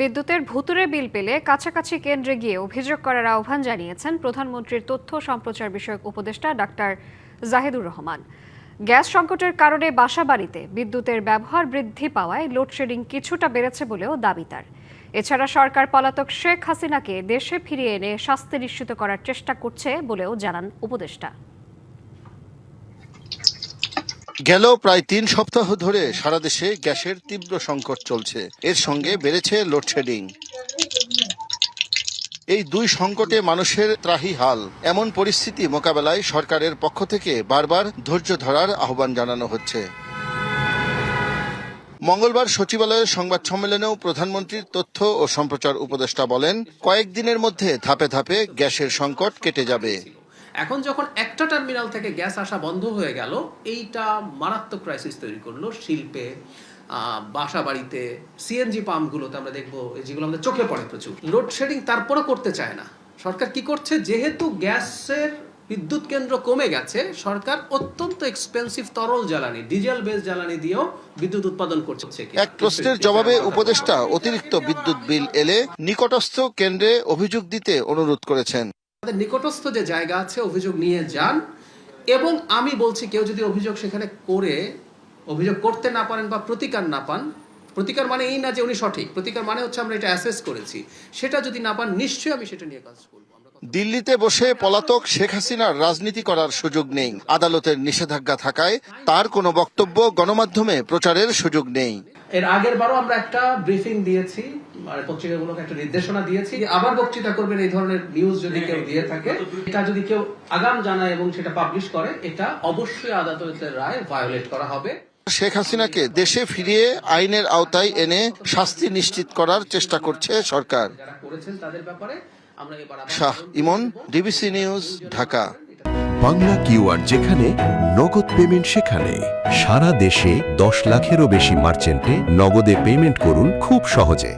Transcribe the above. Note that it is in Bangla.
বিদ্যুতের ভুতুড়ে বিল পেলে কাছাকাছি কেন্দ্রে গিয়ে অভিযোগ করার আহ্বান জানিয়েছেন প্রধানমন্ত্রীর তথ্য সম্প্রচার বিষয়ক উপদেষ্টা ডাক্তার জাহিদুর রহমান। গ্যাস সংকটের কারণে বাসাবাড়িতে বিদ্যুতের ব্যবহার বৃদ্ধি পাওয়ায় লোডশেডিং কিছুটা বেড়েছে বলেও দাবি তার। এছাড়া সরকার পলাতক শেখ হাসিনাকে দেশে ফিরিয়ে এনে শাস্তি নিশ্চিত করার চেষ্টা করছে বলেও জানান উপদেষ্টা। গেল প্রায় ৩ সপ্তাহ ধরে সারা দেশে গ্যাসের তীব্র সংকট চলছে। এর সঙ্গে বেড়েছে লোডশেডিং। এই দুই সংকটে মানুষের ত্রাহিহাল। এমন পরিস্থিতি মোকাবেলায় সরকারের পক্ষ থেকে বারবার ধৈর্য ধরার আহ্বান জানানো হচ্ছে। মঙ্গলবার সচিবালয়ের সংবাদ সম্মেলনেও প্রধানমন্ত্রীর তথ্য ও সম্প্রচার উপদেষ্টা বলেন, কয়েকদিনের মধ্যে ধাপে ধাপে গ্যাসের সংকট কেটে যাবে। এখন যখন একটা টার্মিনাল থেকে গ্যাস আসা বন্ধ হয়ে গেল, এইটা মারাত্মক ক্রাইসিস তৈরি করলো শিল্পে, বাসা বাড়িতে, সিএনজি পাম্পগুলোতে আমরা দেখবো যেগুলো আমাদের চোখে পড়ে প্রচুর। লোডশেডিং তারপরও করতে চায় না সরকার। কি করছে, যেহেতু গ্যাসের বিদ্যুৎ কেন্দ্র কমে গেছে, সরকার অত্যন্ত এক্সপেন্সিভ তরল জ্বালানি, ডিজেল বেস জ্বালানি দিয়েও বিদ্যুৎ উৎপাদন করছে। এক প্রশ্নের জবাবে উপদেষ্টা অতিরিক্ত বিদ্যুৎ বিল এলে নিকটস্থ কেন্দ্রে অভিযোগ দিতে অনুরোধ করেছেন। আমাদের নিকটস্থ যে জায়গা আছে অভিযোগ নিয়ে যান, এবং আমি বলছি কেউ যদি অভিযোগ সেখানে করে অভিযোগ করতে না পারেন বা প্রতিকার না পান, প্রতিকার মানে এই না যে উনি সঠিক, প্রতিকার মানে হচ্ছে আমরা এটা অ্যাসেস করেছি, সেটা যদি না পান নিশ্চয়ই আমি সেটা নিয়ে কাজ করব। দিল্লিতে বসে পলাতক শেখ হাসিনার রাজনীতি করার সুযোগ নেই। আদালতের নিষেধাজ্ঞা থাকায় তার কোনো বক্তব্য গণমাধ্যমে প্রচারের সুযোগ নেই। এর আগের বারও আমরা একটা ব্রিফিং দিয়েছি, পত্রিকাগুলোকে একটা নির্দেশনা দিয়েছি, আবার বক্তৃতা করবেন এই ধরনের নিউজ যদি কেউ দিয়ে থাকে, এটা যদি কেউ আগাম জানায় এবং সেটা পাবলিশ করে, এটা অবশ্যই আদালতের রায় ভায়োলেট করা হবে। শেখ হাসিনাকে দেশে ফিরিয়ে আইনের আওতায় এনে শাস্তি নিশ্চিত করার চেষ্টা করছে সরকার। যারা করেছেন তাদের ব্যাপারে আমরা Shah Emon, DBC news, Dhaka. Bangla QR যেখানে নগদ পেমেন্ট সেখানে। সারা দেশে 10 লাখেরও বেশি মার্চেন্টে নগদে পেমেন্ট করুন খুব সহজে।